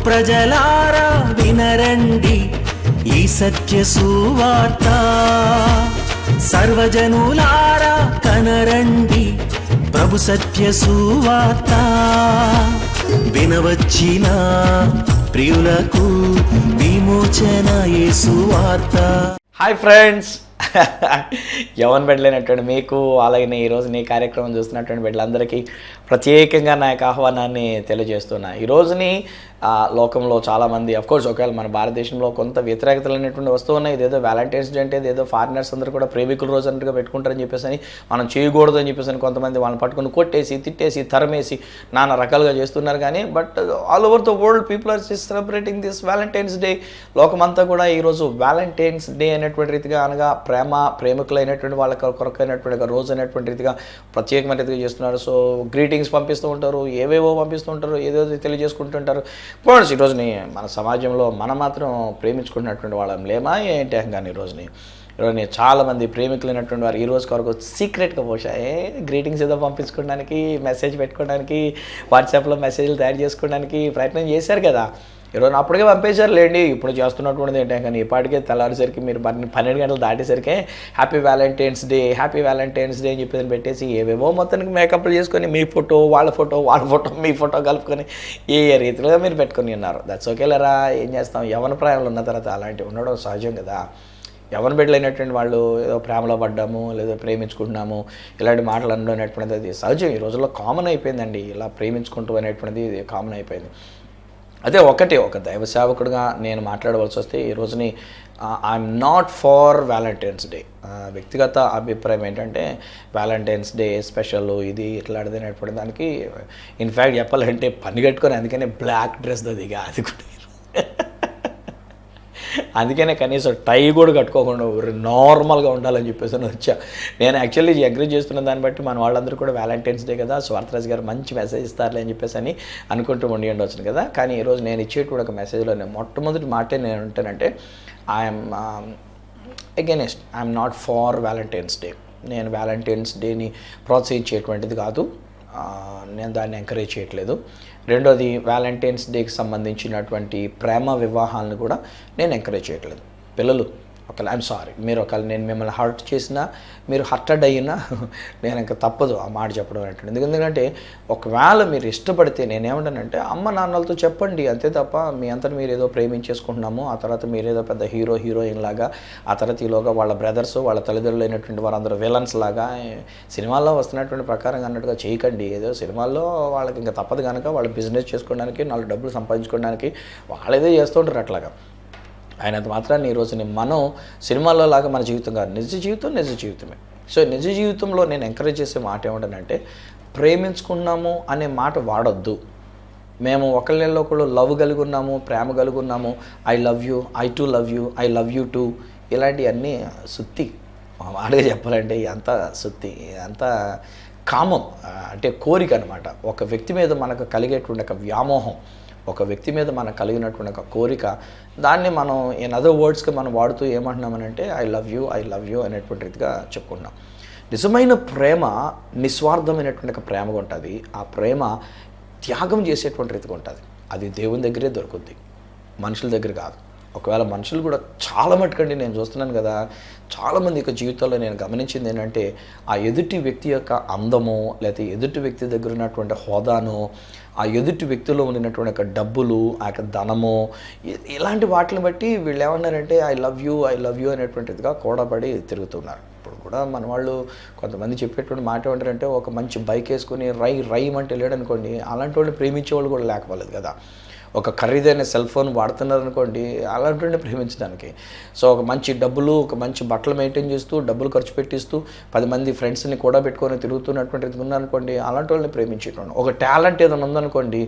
ప్రజలారా వినరండి ఈ సత్య సువార్త, సర్వజనులారా కనరండి ప్రభు సత్య సువార్త. వినవచ్చిన ప్రియులకు విమోచన యేసు వార్త. హాయ్ ఫ్రెండ్స్, యవన్ బిడ్డలైనటువంటి మీకు, అలాగే ఈరోజు నీ కార్యక్రమం చూస్తున్నటువంటి బిడ్డలందరికీ ప్రత్యేకంగా నా యొక్క ఆహ్వానాన్ని తెలియజేస్తున్నా. ఈరోజుని లోకంలో చాలామంది అఫ్కోర్స్ ఒకవేళ మన భారతదేశంలో కొంత వ్యతిరేకతలు అనేటువంటి వస్తూ ఉన్నాయి. ఇదేదో వ్యాలంటైన్స్ డే అంటే ఇదేదో ఫారినర్స్ అందరూ కూడా ప్రేమికుల రోజు అన్నట్టుగా పెట్టుకుంటారని చెప్పేసి మనం చేయకూడదు అని చెప్పేసి కొంతమంది వాళ్ళని పట్టుకుని కొట్టేసి తిట్టేసి తరమేసి నానా రకాలుగా చేస్తున్నారు. కానీ but all over the world people are celebrating this Valentine's Day. లోకమంతా కూడా ఈరోజు వ్యాలంటైన్స్ డే అనేటువంటి రీతిగా, అనగా ప్రేమికులైనటువంటి వాళ్ళ కొరకైనటువంటి రోజు అనేటువంటి రీతిగా ప్రత్యేకమైన రీతిగా చేస్తున్నారు. సో గ్రీటింగ్స్ పంపిస్తూ ఉంటారు, ఏవేవో పంపిస్తూ ఉంటారు, ఏదో తెలియజేసుకుంటుంటారు. పోవచ్చు ఈరోజుని మన సమాజంలో మనం మాత్రం ప్రేమించుకున్నటువంటి వాళ్ళం లేమా ఏంటి? కానీ ఈరోజుని చాలామంది ప్రేమికులైనటువంటి వారు ఈ రోజు వరకు సీక్రెట్గా పోషాయే గ్రీటింగ్స్ ఏదో పంపించుకోవడానికి, మెసేజ్ పెట్టుకోవడానికి, వాట్సాప్లో మెసేజ్లు తయారు చేసుకోవడానికి ప్రయత్నం చేశారు కదా. ఈరోజు అప్పటికే పంపేశారు లేండి. ఇప్పుడు చేస్తున్నటువంటిది ఏంటంటే కానీ ఇప్పటికే తెల్లారేసరికి మీరు 12 గంటలు దాటేసరికి హ్యాపీ వ్యాలంటైన్స్ డే అని చెప్పేసి పెట్టేసి ఏవేవో మొత్తానికి మేకప్లు చేసుకొని మీ ఫోటో వాళ్ళ ఫోటో మీ ఫోటో కలుపుకొని ఏ రీతిలో మీరు పెట్టుకొని ఉన్నారు. దట్స్ ఓకే లేరా, ఏం చేస్తాం. యవన ప్రాయంలో ఉన్న తర్వాత అలాంటివి ఉండడం సహజం కదా. యవన బిడ్డలైనటువంటి వాళ్ళు ఏదో ప్రేమలో పడ్డాము లేదా ప్రేమించుకుంటున్నాము ఇలాంటి మాటలు అనడం అనేటువంటిది అది సహజం. ఈ రోజుల్లో కామన్ అయిపోయిందండి. ఇలా ప్రేమించుకుంటూ అనేటువంటిది కామన్ అయిపోయింది. అదే ఒక దైవ సేవకుడిగా నేను మాట్లాడవలసి వస్తే ఈ రోజుని I'm not for Valentine's Day. వ్యక్తిగత అభిప్రాయం ఏంటంటే వ్యాలంటైన్స్ డే స్పెషల్ ఇది ఇట్లాంటిది అనేటువంటి దానికి ఇన్ఫ్యాక్ట్ చెప్పాలంటే పని కట్టుకొని అందుకనే బ్లాక్ డ్రెస్ దిగా అది కూడా అందుకనే కనీసం టై కూడా కట్టుకోకుండా నార్మల్గా ఉండాలని చెప్పేసి వచ్చా. నేను యాక్చువల్లీ అగ్రీ చేస్తున్న దాన్ని బట్టి మన వాళ్ళందరూ కూడా వ్యాలంటైన్స్ డే కదా, స్వార్థరాజ్ గారు మంచి మెసేజ్ ఇస్తారులే అని చెప్పేసి అని అనుకుంటూ ఉండి ఉండొచ్చును కదా. కానీ ఈరోజు నేను ఇచ్చేటువంటి ఒక మెసేజ్లో మొట్టమొదటి మాటే నేను ఉంటానంటే I'm against, I'm not for Valentine's Day. నేను వ్యాలంటైన్స్ డేని ప్రోత్సహించేటువంటిది కాదు, నేను దాన్ని ఎంకరేజ్ చేయట్లేదు. రెండోది వ్యాలంటైన్స్ డేకి సంబంధించినటువంటి ప్రేమ వివాహాలను కూడా నేను ఎంకరేజ్ చేయట్లేదు. పిల్లలు ఒకవేళ ఐఎమ్ సారీ, మీరు ఒకవేళ నేను మిమ్మల్ని హర్ట్ చేసినా, మీరు హర్టెడ్ అయినా నేను ఇంకా తప్పదు ఆ మాట చెప్పడం అనేటువంటి. ఎందుకంటే ఒకవేళ మీరు ఇష్టపడితే నేనేమంటానంటే అమ్మ నాన్నలతో చెప్పండి అంతే తప్ప మీ అంతా మీరు ఏదో ప్రేమించేసుకుంటున్నాము, ఆ తర్వాత మీరు ఏదో పెద్ద హీరోయిన్ లాగా, ఆ తర్వాత ఈలోగా వాళ్ళ బ్రదర్స్ వాళ్ళ తల్లిదండ్రులు అయినటువంటి వారందరూ విలన్స్ లాగా సినిమాల్లో వస్తున్నటువంటి ప్రకారంగా అన్నట్టుగా చేయకండి. ఏదో సినిమాల్లో వాళ్ళకి ఇంకా తప్పదు కనుక వాళ్ళు బిజినెస్ చేసుకోవడానికి, 4 డబ్బులు సంపాదించుకోవడానికి వాళ్ళేదో చేస్తూ ఉంటారు అట్లాగా. అయినంత మాత్రాన్ని ఈరోజుని మనం సినిమాల్లో లాగా మన జీవితం కాదు, నిజ జీవితమే. సో నిజ జీవితంలో నేను ఎంకరేజ్ చేసే మాట ఏమిటంటే ప్రేమించుకున్నాము అనే మాట వాడొద్దు. మేము ఒకళ్ళు లవ్ కలిగి ఉన్నాము, ప్రేమ కలిగి ఉన్నాము, I love you, I to love you, I love you two, ఇలాంటివన్నీ సుత్తి. మాటగా చెప్పాలంటే అంత సుత్తి, అంత కామం, అంటే కోరిక అనమాట. ఒక వ్యక్తి మీద మనకు కలిగేటువంటి ఒక వ్యామోహం, ఒక వ్యక్తి మీద మనకు కలిగినటువంటి ఒక కోరిక, దాన్ని మనం ఇన్ అదర్ వర్డ్స్గా మనం వాడుతూ ఏమంటున్నామనంటే ఐ లవ్ యూ అనేటువంటి రీతిగా చెప్పుకున్నాం. నిజమైన ప్రేమ నిస్వార్థమైనటువంటి ఒక ప్రేమగా ఉంటుంది. ఆ ప్రేమ త్యాగం చేసేటువంటి రీతిగా ఉంటుంది. అది దేవుని దగ్గరే దొరుకుద్ది, మనుషుల దగ్గర కాదు. ఒకవేళ మనుషులు కూడా చాలా మటుకండి నేను చూస్తున్నాను కదా, చాలామంది యొక్క జీవితాల్లో నేను గమనించింది ఏంటంటే ఆ ఎదుటి వ్యక్తి యొక్క అందమో లేకపోతే ఎదుటి వ్యక్తి దగ్గర ఉన్నటువంటి హోదానో, ఆ ఎదుటి వ్యక్తిలో ఉన్నటువంటి ఒక డబ్బులు, ఆ యొక్క ధనమో, ఇలాంటి వాటిని బట్టి వీళ్ళు ఏమన్నారంటే ఐ లవ్ యూ అనేటువంటిదిగా కూడబడి తిరుగుతున్నారు. ఇప్పుడు కూడా మన వాళ్ళు కొంతమంది చెప్పేటువంటి మాట ఏమంటారంటే ఒక మంచి బైక్ వేసుకొని రైమంటే లేడనుకోండి, అలాంటి వాళ్ళు ప్రేమించే వాళ్ళు కూడా లేకపోలేదు కదా. ఒక ఖరీదైన సెల్ ఫోన్ వాడుతున్నారనుకోండి, అలాంటి ప్రేమించడానికి. సో ఒక మంచి డబ్బులు, ఒక మంచి బట్టలు మెయింటైన్ చేస్తూ, డబ్బులు ఖర్చు పెట్టిస్తూ 10 మంది ఫ్రెండ్స్ని కూడా పెట్టుకొని తిరుగుతున్నటువంటిది ఉన్నారనుకోండి, అలాంటి వాళ్ళని ప్రేమించేటోండి. ఒక టాలెంట్ ఏదైనా ఉందనుకోండి,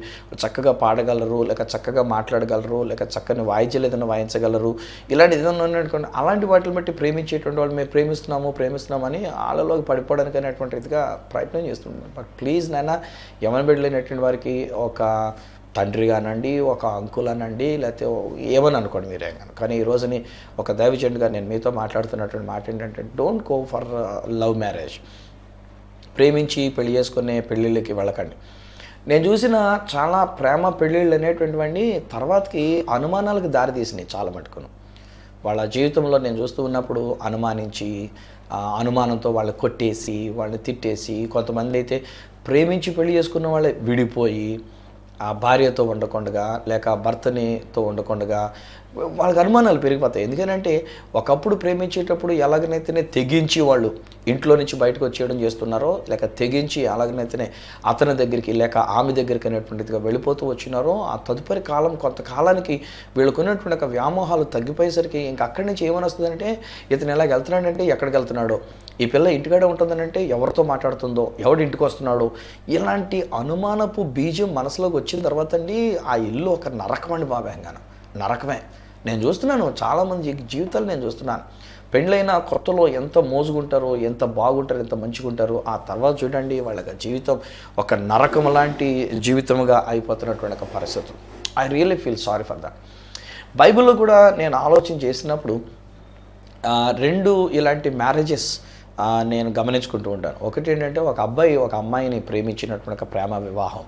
చక్కగా పాడగలరు, లేక చక్కగా మాట్లాడగలరు, లేక చక్కని వాయిద్యాలు ఏదైనా వాయించగలరు, ఇలాంటి ఏదైనా ఉన్నాయనుకోండి, అలాంటి వాటిని బట్టి ప్రేమించేటువంటి వాళ్ళు మేము ప్రేమిస్తున్నామని వాళ్ళలోకి పడిపోవడానికి అనేటువంటి రీతిగా ప్రయత్నం చేస్తుంటాం. బట్ ప్లీజ్ నాన్న, యవన బిడ్డలైనటువంటి వారికి ఒక తండ్రి కానండి, ఒక అంకుల్ అనండి, లేకపోతే ఏమని అనుకోండి మీరే కానీ ఈ రోజుని ఒక దైవజనుడిగా నేను మీతో మాట్లాడుతున్నటువంటి మాట ఏంటంటే don't go for love marriage. ప్రేమించి పెళ్లి చేసుకునే పెళ్ళిళ్ళకి వెళ్ళకండి. నేను చూసిన చాలా ప్రేమ పెళ్ళిళ్ళు అనేటువంటివన్నీ తర్వాతకి అనుమానాలకు దారితీసినాయి చాలా మటుకును. వాళ్ళ జీవితంలో నేను చూస్తూ ఉన్నప్పుడు అనుమానించి, అనుమానంతో వాళ్ళు కొట్టేసి, వాళ్ళని తిట్టేసి, కొంతమంది అయితే ప్రేమించి పెళ్లి చేసుకున్న వాళ్ళే విడిపోయి, ఆ భార్యతో ఉండకుండా లేక భర్తనితో ఉండకుండా వాళ్ళకి అనుమానాలు పెరిగిపోతాయి. ఎందుకంటే ఒకప్పుడు ప్రేమించేటప్పుడు ఎలాగనైతేనే తెగించి వాళ్ళు ఇంట్లో నుంచి బయటకు వచ్చేయడం చేస్తున్నారో, లేక తెగించి అలాగనైతేనే అతని దగ్గరికి లేక ఆమె దగ్గరికి అనేటువంటిదిగా వెళ్ళిపోతూ వచ్చినారో, ఆ తదుపరి కాలం కొంతకాలానికి వీళ్ళకున్నటువంటి ఒక వ్యామోహాలు తగ్గిపోయేసరికి ఇంక అక్కడి నుంచి ఏమని వస్తుందంటే, ఇతను ఎలాగ వెళ్తున్నాడంటే ఎక్కడికి వెళ్తున్నాడో, ఈ పిల్ల ఇంటికాడే ఉంటుందనంటే ఎవరితో మాట్లాడుతుందో, ఎవడు ఇంటికి వస్తున్నాడో, ఇలాంటి అనుమానపు బీజం మనసులోకి వచ్చిన తర్వాత అండి ఆ ఇల్లు ఒక నరకం అండి బాబాయంగాను, నరకమే. నేను చూస్తున్నాను చాలామంది జీవితాలు నేను చూస్తున్నాను. పెళ్ళైన కొత్తలో ఎంత మోజుకుంటారో, ఎంత బాగుంటారో, ఎంత మంచిగుంటారో, ఆ తర్వాత చూడండి వాళ్ళకి జీవితం ఒక నరకం లాంటి జీవితంగా అయిపోతున్నటువంటి ఒక పరిస్థితులు. I really feel sorry for that. బైబిల్లో కూడా నేను ఆలోచన చేసినప్పుడు 2 ఇలాంటి మ్యారేజెస్ నేను గమనించుకుంటూ ఉంటాను. ఒకటి ఏంటంటే, ఒక అబ్బాయి ఒక అమ్మాయిని ప్రేమించినటువంటి ఒక ప్రేమ వివాహం.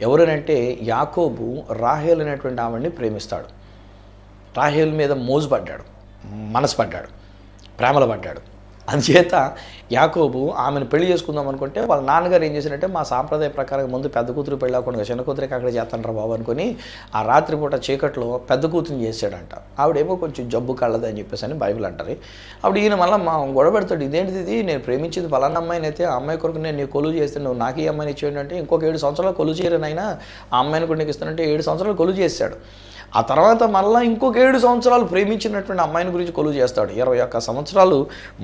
ఎవరనంటే యాకోబు రాహేల్ అనేటువంటి ఆవిడ్ని ప్రేమిస్తాడు. రాహేల్ మీద మోజు పడ్డాడు, మనసు పడ్డాడు, ప్రేమలో పడ్డాడు. అందుచేత యాకోబు ఆమెను పెళ్లి చేసుకుందాం అనుకుంటే వాళ్ళ నాన్నగారు ఏం చేశారంటే, మా సాంప్రదాయ ప్రకారం ముందు పెద్ద కూతురు పెళ్ళి అవ్వకుండా చిన్న కూతురికి అక్కడ చేస్తానరా బాబు అనుకుని ఆ రాత్రిపూట చీకట్లో పెద్ద కూతురిని చేసాడంట. ఆవిడేమో కొంచెం జబ్బు కళ్ళది అని చెప్పేసి అని బైబిల్ అంటారు. అప్పుడు ఈయన మళ్ళీ మా గొడవ పెడతాడు, ఇదేంటిది ఇది, నేను ప్రేమించింది ఫలానా అమ్మాయిని అయితే, ఆ అమ్మాయి కొరకు నేను నీకు కొలువు చేస్తే నువ్వు నాకు ఈ అమ్మాయిని ఇచ్చేయండి అంటే, ఇంకొక 7 సంవత్సరాలు కొలువు చేయరనైనా ఆ అమ్మాయిని కూడా నీకు ఇస్తానంటే 7 సంవత్సరాలు కొలువు చేశాడు. ఆ తర్వాత మళ్ళీ ఇంకొక 7 సంవత్సరాలు ప్రేమించినటువంటి అమ్మాయిని గురించి కొలువు చేస్తాడు. 21 సంవత్సరాలు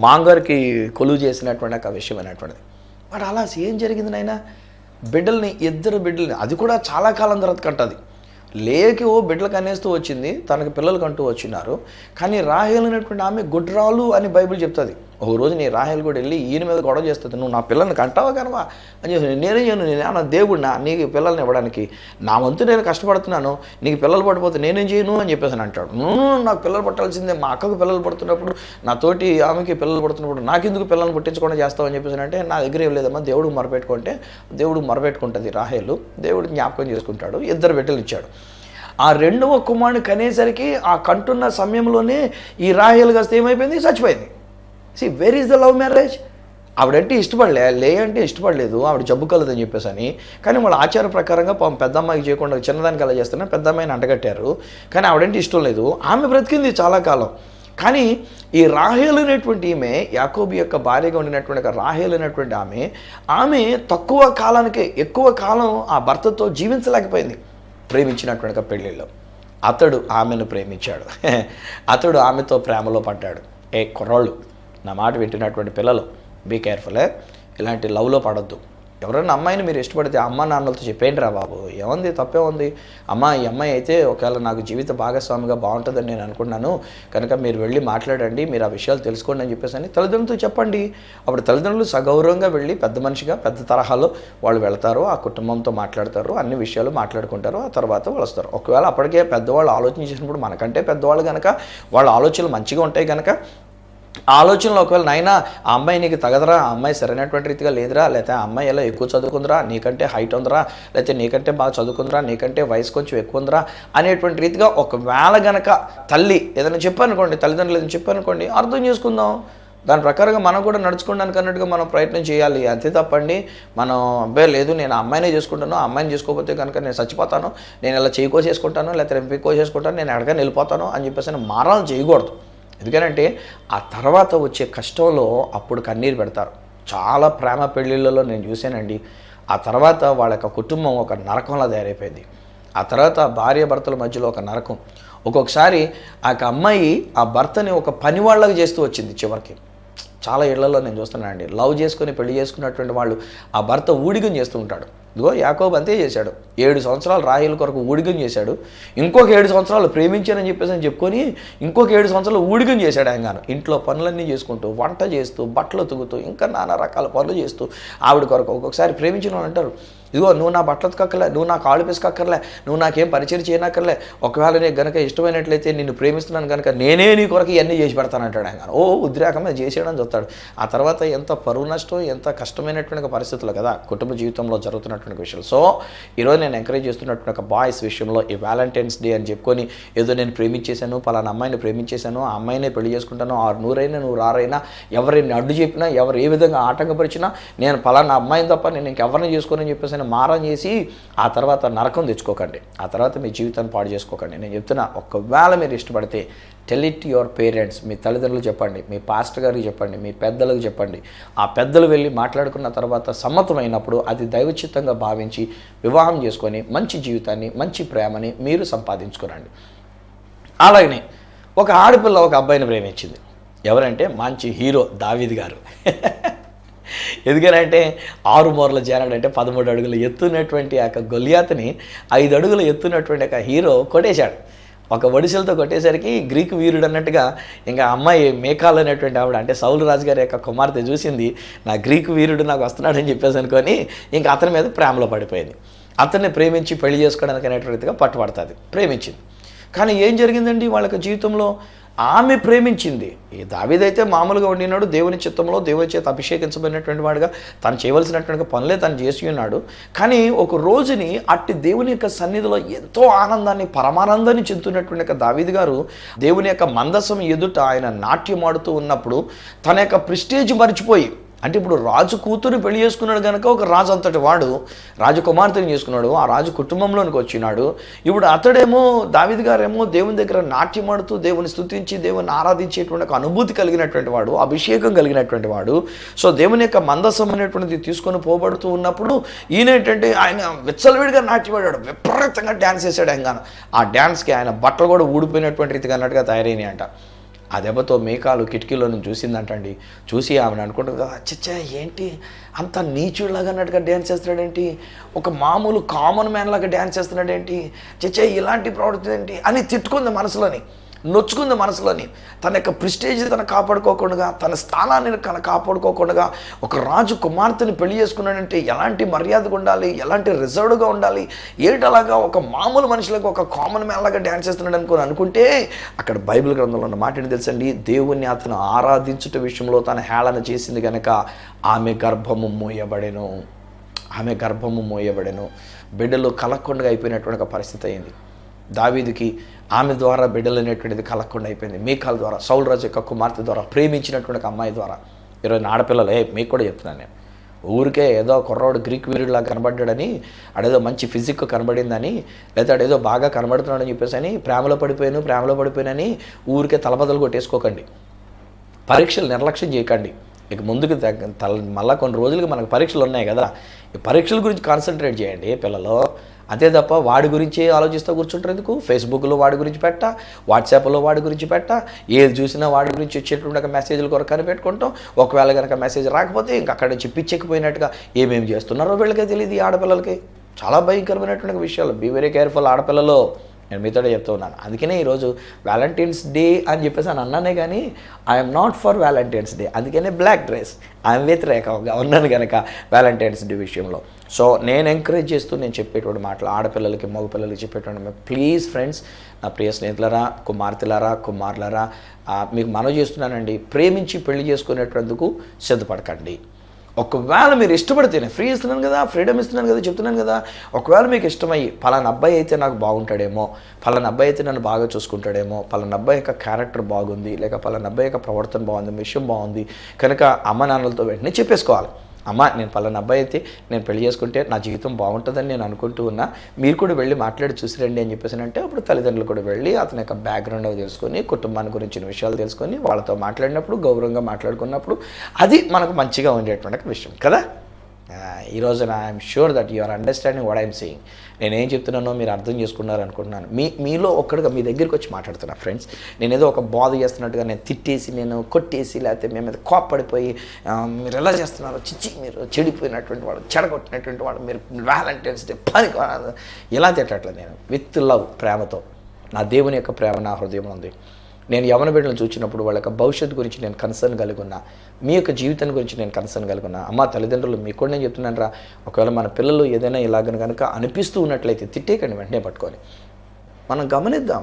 మాంగారికి కొలువు చేసినటువంటి ఒక విషయం అనేటువంటిది. వాడు అలా ఏం జరిగింది నాయన, బిడ్డల్ని 2 బిడ్డల్ని, అది కూడా చాలా కాలం తర్వాత కంటది, లేకి బిడ్డలకు అనేస్తూ వచ్చింది, తనకు పిల్లలకు అంటూ వచ్చినారు. కానీ రాహేల్ అనేటువంటి ఆమె గుడ్రాలు అని బైబిల్ చెప్తుంది. ఒక రోజు నీ రాహేల్ కూడా వెళ్ళి ఈయన మీద గొడవ చేస్తుంది, నువ్వు నా పిల్లల్ని కంటావా కనవా అని చెప్పి, నేనేం చేయను, నేను దేవుడినా నీకు పిల్లల్ని ఇవ్వడానికి, నా వంతు నేను కష్టపడుతున్నాను, నీకు పిల్లలు పడిపోతే నేనేం చేయను అని చెప్పేసి అంటాడు. నాకు పిల్లలు పట్టాల్సిందే, మా అక్కకు పిల్లలు పడుతున్నప్పుడు, నా తోటి ఆమెకి పిల్లలు పడుతున్నప్పుడు నాకెందుకు పిల్లల్ని పుట్టించకుండా చేస్తావు అని చెప్పేసి అంటే, నా దగ్గర ఏం లేదమ్మా, దేవుడు మొరపెట్టుకుంటే దేవుడు మొరపెట్టుకుంటుంది రాహేలు, దేవుడు జ్ఞాపకం చేసుకుంటాడు. 2 బిడ్డలు ఇచ్చాడు. ఆ 2వ కుమారుని కనేసరికి ఆ కంటున్న సమయంలోనే ఈ రాహేల్ కాస్త ఏమైపోయింది, చచ్చిపోయింది. See where is the love marriage? ఆవిడంటే ఇష్టపడలే, లే అంటే ఇష్టపడలేదు, ఆవిడ జబ్బు కలదని చెప్పేసి అని. కానీ వాళ్ళ ఆచార ప్రకారంగా పెద్ద అమ్మాయికి చేయకుండా చిన్నదానికి అలా చేస్తున్నా పెద్ద అమ్మాయిని అంటగట్టారు. కానీ ఆవిడంటే ఇష్టం లేదు, ఆమె బ్రతికింది చాలా కాలం. కానీ ఈ రాహేల్ అనేటువంటి ఈమె, యాకోబు యొక్క భార్యగా ఉండినటువంటి రాహేల్ అనేటువంటి ఆమె తక్కువ కాలానికే ఎక్కువ కాలం ఆ భర్తతో జీవించలేకపోయింది. ప్రేమించినటువంటి పెళ్ళిళ్ళు అతడు ఆమెను ప్రేమించాడు, అతడు ఆమెతో ప్రేమలో పడ్డాడు. కుర్రాళ్ళు, నా మాట వింటున్నటువంటి పిల్లలు, బీ కేర్ఫుల్. ఇలాంటి లవ్లో పడొద్దు. ఎవరైనా అమ్మాయిని మీరు ఇష్టపడితే అమ్మ నాన్నలతో చెప్పేయండి రా బాబు, ఏముంది తప్పే ఉంది, అమ్మ ఈ అమ్మాయి అయితే ఒకవేళ నాకు జీవిత భాగస్వామిగా బాగుంటుందని నేను అనుకున్నాను కనుక మీరు వెళ్ళి మాట్లాడండి, మీరు ఆ విషయాలు తెలుసుకోండి అని చెప్పేసి అని తల్లిదండ్రులతో చెప్పండి. అప్పుడు తల్లిదండ్రులు సగౌరవంగా వెళ్ళి పెద్ద మనిషిగా పెద్ద తరహాలో వాళ్ళు వెళ్తారు, ఆ కుటుంబంతో మాట్లాడతారు, అన్ని విషయాలు మాట్లాడుకుంటారు, ఆ తర్వాత వాళ్ళు వస్తారు. ఒకవేళ అప్పటికే పెద్దవాళ్ళు ఆలోచన చేసినప్పుడు మనకంటే పెద్దవాళ్ళు కనుక వాళ్ళ ఆలోచనలు మంచిగా ఉంటాయి కనుక ఆలోచనలో ఒకవేళ నైనా ఆ అమ్మాయి నీకు తగదరా, ఆ అమ్మాయి సరైనటువంటి రీతిగా లేదురా, లేకపోతే ఆ అమ్మాయి ఎలా ఎక్కువ చదువుకుందిరా, నీకంటే హైట్ ఉందిరా, లేకపోతే నీకంటే బాగా చదువుకుందిరా, నీకంటే వయసు కొంచెం ఎక్కువ ఉందిరా అనేటువంటి రీతిగా ఒకవేళ గనక తల్లి ఏదైనా చెప్పానుకోండి, తల్లిదండ్రులు ఏదైనా చెప్పానుకోండి, అర్థం చేసుకుందాం. దాని ప్రకారంగా మనం కూడా నడుచుకోవడానికి అన్నట్టుగా మనం ప్రయత్నం చేయాలి. అంతే తప్పండి మనం అబ్బాయి లేదు నేను అమ్మాయినే చేసుకుంటాను, ఆ అమ్మాయిని చేసుకోకపోతే కనుక నేను చచ్చిపోతాను, నేను ఇలా చేసుకోసుకుంటాను, లేకపోతే ఎంపీ కోసేసుకుంటాను, నేను ఎక్కడికైనా వెళ్ళిపోతాను అని చెప్పేసి మారాలు చేయకూడదు. ఎందుకంటే ఆ తర్వాత వచ్చే కష్టంలో అప్పుడు కన్నీరు పెడతారు. చాలా ప్రేమ పెళ్ళిళ్ళలో నేను చూశానండి. ఆ తర్వాత వాళ్ళ యొక్క కుటుంబం ఒక నరకంలా తయారైపోయింది. ఆ తర్వాత భార్య భర్తల మధ్యలో ఒక నరకం. ఒక్కొక్కసారి ఆ అమ్మాయి ఆ భర్తని ఒక పనివాళ్ళగా చేస్తూ వచ్చింది చివరికి. చాలా ఇళ్లలో నేను చూస్తున్నానండి, లవ్ చేసుకుని పెళ్లి చేసుకున్నటువంటి వాళ్ళు ఆ భర్త ఊడిగం చేస్తూ ఉంటాడు. ఇదిగో యాకోబు అంతే చేశాడు. 7 సంవత్సరాలు రాహేలు కొరకు ఊడిగం చేశాడు, ఇంకొక 7 సంవత్సరాలు ప్రేమించానని చెప్పేసి అని చెప్పుకొని ఇంకొక 7 సంవత్సరాలు ఊడిగం చేశాడు. ఆయనగాను ఇంట్లో పనులన్నీ చేసుకుంటూ, వంట చేస్తూ, బట్టలు తుగుతూ, ఇంకా నానా రకాల పనులు చేస్తూ ఆవిడ కొరకు. ఒక్కొక్కసారి ప్రేమించిన వాళ్ళు అంటారు, ఇదిగో నువ్వు నా బట్టలు కక్కర్లే, నువ్వు నా కాళ్ళు పిసుకక్కర్లే, నువ్వు నాకేం పరిచయం చేయనక్కర్లే, ఒకవేళ నీకు గనక ఇష్టమైనట్లయితే నిన్ను ప్రేమిస్తున్నాను కనుక నేనే నీ కొరకు ఇవన్నీ చేసి పెడతానంటాడు ఆయన. ఉద్రేకమే చేసేయడం చెప్తాడు. ఆ తర్వాత ఎంత పరువు నష్టం, ఎంత కష్టమైనటువంటి పరిస్థితులు కదా కుటుంబ జీవితంలో జరుగుతున్నటువంటి చేస్తున్నటువంటి విషయాలు. సో ఈరోజు నేను ఎంకరేజ్ చేస్తున్నటువంటి ఒక బాయ్స్ విషయంలో ఈ వ్యాలంటైన్స్ డే అని చెప్పుకొని ఏదో నేను ప్రేమించేశాను, పలానా అమ్మాయిని ప్రేమించేశాను, ఆ అమ్మాయినే పెళ్లి చేసుకుంటాను, 100 నువ్వు రారైనా, ఎవరిని అడ్డు చెప్పినా, ఎవరు ఏ విధంగా ఆటంకపరిచినా నేను పలానా అమ్మాయిని తప్ప నేను ఇంకెవరిని చేసుకోనని చెప్పేసి మారం చేసి ఆ తర్వాత నరకం తెచ్చుకోకండి, ఆ తర్వాత మీ జీవితాన్ని పాడు చేసుకోకండి. నేను చెప్తున్నా, ఒకవేళ మీరు ఇష్టపడితే టెల్ ఇట్ యువర్ పేరెంట్స్, మీ తల్లిదండ్రులు చెప్పండి, మీ పాస్టర్ గారికి చెప్పండి, మీ పెద్దలకు చెప్పండి. ఆ పెద్దలు వెళ్ళి మాట్లాడుకున్న తర్వాత సమ్మతమైనప్పుడు అది దైవచిత్తంగా భావించి వివాహం చేసుకొని మంచి జీవితాన్ని, మంచి ప్రేమని మీరు సంపాదించుకోరండి. అలాగనే ఒక ఆడపిల్ల ఒక అబ్బాయిని ప్రేమించింది. ఎవరంటే మంచి హీరో దావీద్ గారు. ఎందుకనంటే 6 మూరల జానడు అంటే 13 అడుగులు ఎత్తున్నటువంటి ఆ గొలియాతుని 5 అడుగులు ఎత్తున్నటువంటి ఒక హీరో కొట్టేశాడు. ఒక ఒడిసెలతో కొట్టేసరికి గ్రీకు వీరుడు అన్నట్టుగా ఇంకా అమ్మాయి మేకాల్ అనేటువంటి ఆవిడ, అంటే సౌలు రాజు గారి యొక్క కుమార్తె చూసింది, నా గ్రీకు వీరుడు నాకు వస్తున్నాడని చెప్పేసి అనుకొని ఇంకా అతని మీద ప్రేమలో పడిపోయింది. అతన్ని ప్రేమించి పెళ్లి చేసుకోవడానికి అనేటువంటిగా పట్టుబడుతుంది, ప్రేమించింది. కానీ ఏం జరిగిందండి వాళ్ళకి జీవితంలో? ఆమె ప్రేమించింది. ఈ దావీదైతే మామూలుగా ఉండినాడు, దేవుని చిత్తంలో దేవుని చేత అభిషేకించబడినటువంటి వాడుగా తను చేయవలసినటువంటి పనులే తను చేసి ఉన్నాడు. కానీ ఒక రోజుని అట్టి దేవుని యొక్క సన్నిధిలో ఎంతో ఆనందాన్ని, పరమానందాన్ని చెందుతున్నటువంటి దావీదు గారు దేవుని యొక్క మందసం ఎదుట ఆయన నాట్యమాడుతూ ఉన్నప్పుడు తన యొక్క ప్రెస్టేజ్ మర్చిపోయి, అంటే ఇప్పుడు రాజు కూతురు పెళ్లి చేసుకున్నాడు కనుక ఒక రాజు అంతటి వాడు రాజకుమార్తెని చేసుకున్నాడు, ఆ రాజు కుటుంబంలోనికి వచ్చినాడు. ఇప్పుడు అతడేమో దావీదు గారేమో దేవుని దగ్గర నాట్యమాడుతూ దేవుని స్తుతించి దేవుని ఆరాధించేటువంటి ఒక అనుభూతి కలిగినటువంటి వాడు, అభిషేకం కలిగినటువంటి వాడు. సో దేవుని యొక్క మందసం అనేటువంటిది తీసుకొని పోబడుతూ ఉన్నప్పుడు ఈయన ఏంటంటే ఆయన విచ్చలవిడిగా నాట్యమాడాడు, విపరీతంగా డ్యాన్స్ వేసాడు. ఆయన ఆ డ్యాన్స్కి ఆయన బట్టలు కూడా ఊడిపోయినటువంటి రీతిగా అన్నట్టుగా తయారైనాయి అంట. ఆ దెబ్బతో మేకాలు కిటికీలో నుంచి చూసిందంటండి. చూసి ఆమెను అనుకుంటుంది, అచ్చచ్చా ఏంటి అంత నీచుడిలాగా అన్నట్టుగా డ్యాన్స్ చేస్తున్నాడేంటి, ఒక మామూలు కామన్ మ్యాన్ లాగా డ్యాన్స్ చేస్తున్నాడేంటి, చచ్చా ఇలాంటి ప్రవర్తన ఏంటి అని తిట్టుకుంది మనసులోని, నొచ్చుకుంది మనసులోని. తన యొక్క ప్రెస్టేజ్ తను కాపాడుకోకుండా, తన స్థానాన్ని తను కాపాడుకోకుండా ఒక రాజు కుమార్తెని పెళ్లి చేసుకున్నాడంటే ఎలాంటి మర్యాదగా ఉండాలి, ఎలాంటి రిజర్వ్డ్గా ఉండాలి, ఏంటలాగా ఒక మామూలు మనుషులకు ఒక కామన్ మ్యాన్ లాగా డ్యాన్స్ చేస్తున్నాడు అనుకుంటే అక్కడ బైబిల్ గ్రంథంలో ఉన్న మాట ఏంటి తెలుసండి? దేవుణ్ణి అతను ఆరాధించుట విషయంలో తను హేళన చేసింది కనుక ఆమె గర్భము మోయబడెను, ఆమె గర్భము మోయబడెను. బిడ్డలు కలక్కుండా అయిపోయినటువంటి ఒక పరిస్థితి అయింది దావీదుకి. ఆమె ద్వారా బిడ్డలు అనేటువంటిది కలగకుండా అయిపోయింది. మీకాల్ ద్వారా, సౌలు రాజు యొక్క కుమార్తె ద్వారా, ప్రేమించినటువంటి ఒక అమ్మాయి ద్వారా. ఈరోజు ఆడపిల్లలు మీకు కూడా చెప్తున్నాను నేను, ఊరికే ఏదో కుర్రోడు గ్రీక్ వీరుడిలా కనబడ్డాడని, అడేదో మంచి ఫిజిక్ కనబడిందని, లేదా ఏదో బాగా కనబడుతున్నాడని చెప్పేసి అని ప్రేమలో పడిపోయానని ఊరికే తలబదలు కొట్టేసుకోకండి. పరీక్షలు నిర్లక్ష్యం చేయకండి. ఇక ముందుకు మళ్ళీ కొన్ని రోజులకి మనకు పరీక్షలు ఉన్నాయి కదా, ఈ పరీక్షల గురించి కాన్సన్ట్రేట్ చేయండి పిల్లలు. అంతే తప్ప వాడి గురించి ఆలోచిస్తూ కూర్చుంటారు ఎందుకు? ఫేస్బుక్లో వాడి గురించి పెట్టా, వాట్సాప్లో వాడి గురించి పెట్టా, ఏది చూసినా వాడి గురించి వచ్చేటువంటి ఒక మెసేజ్ల కొరకు కనిపెట్టుకుంటాం. ఒకవేళ కనుక మెసేజ్ రాకపోతే ఇంక అక్కడి నుంచి పిచ్చెక్కిపోయినట్టుగా ఏమేమి చేస్తున్నారో వీళ్ళకే తెలియదు. ఈ ఆడపిల్లలకి చాలా భయంకరమైనటువంటి విషయాలు. బీ వెరీ కేర్ఫుల్ ఆడపిల్లలు, నేను మీతోనే చెప్తూ ఉన్నాను. అందుకనే ఈరోజు వ్యాలంటైన్స్ డే అని చెప్పేసి అని అన్నానే కానీ I'm not for Valentine's day. అందుకనే బ్లాక్ డ్రెస్, ఐఎమ్ వ్యతిరేకంగా ఉన్నాను కనుక వ్యాలంటైన్స్ డే విషయంలో. సో నేను ఎంకరేజ్ చేస్తూ నేను చెప్పేటువంటి మాటలు ఆడపిల్లలకి మగపిల్లలకి చెప్పేటువంటి, ప్లీజ్ ఫ్రెండ్స్, నా ప్రియ స్నేహితులరా, కుమార్తెలారా, కుమారులరా, మీకు మనవి చేస్తున్నానండి, ప్రేమించి పెళ్లి చేసుకునేటందుకు సిద్ధపడకండి. ఒకవేళ మీరు ఇష్టపడితే, నేను ఫ్రీ ఇస్తున్నాను కదా, ఫ్రీడమ్ ఇస్తున్నాను కదా, చెప్తున్నాను కదా, ఒకవేళ మీకు ఇష్టమయ్యి పలానా అబ్బాయి అయితే నాకు బాగుంటాడేమో, పలానా అబ్బాయి అయితే నన్ను బాగా చూసుకుంటాడేమో, పలానా అబ్బాయి యొక్క క్యారెక్టర్ బాగుంది, లేక పలానా అబ్బాయి యొక్క ప్రవర్తన బాగుంది, విషయం బాగుంది కనుక అమ్మ నాన్నలతో వెంటనే చెప్పేసుకోవాలి. అమ్మ, నేను పలానా అబ్బాయి అయితే నేను పెళ్లి చేసుకుంటే నా జీవితం బాగుంటుందని నేను అనుకుంటూ ఉన్నా, మీరు కూడా వెళ్ళి మాట్లాడి చూసిరండి అని చెప్పేసి అంటే అప్పుడు తల్లిదండ్రులు కూడా వెళ్ళి అతని యొక్క బ్యాక్గ్రౌండ్ తెలుసుకొని, కుటుంబాన్ని గురించిన విషయాలు తెలుసుకొని, వాళ్ళతో మాట్లాడినప్పుడు గౌరవంగా మాట్లాడుకున్నప్పుడు అది మనకు మంచిగా ఉండేటువంటి విషయం కదా. ఈరోజు I'm sure that you are understanding what I'm saying. నేనేం చెప్తున్నానో మీరు అర్థం చేసుకున్నారు అనుకుంటున్నాను. మీలో ఒక్కడిగా మీ దగ్గరికి వచ్చి మాట్లాడుతున్నా ఫ్రెండ్స్. నేను ఏదో ఒక బాధ చేస్తున్నట్టుగా నేను తిట్టేసి, నేను కొట్టేసి, లేకపోతే మేము మీద కోప్పడిపోయి మీరు ఎలా చేస్తున్నారు, చిచ్చి మీరు చెడిపోయినటువంటి వాడు, చెడగొట్టినటువంటి వాడు, మీరు వ్యాలంటైన్స్ డే పని ఎలా తిట్టట్లేదు. నేను విత్ లవ్, ప్రేమతో, నా దేవుని యొక్క ప్రేమ నా హృదయంలో ఉంది. నేను యవన బిడ్డలను చూసినప్పుడు వాళ్ళ యొక్క భవిష్యత్తు గురించి నేను కన్సర్న్ కలిగి ఉన్నా, మీ యొక్క జీవితం గురించి నేను కన్సర్న్ కలిగి ఉన్నా. అమ్మ, తల్లిదండ్రులు మీకు కూడా నేను చెప్తున్నాను రా, ఒకవేళ మన పిల్లలు ఏదైనా ఇలాగని కనుక అనిపిస్తూ ఉన్నట్లయితే తిట్టేకండి, వెంటనే పట్టుకొని మనం గమనిద్దాం.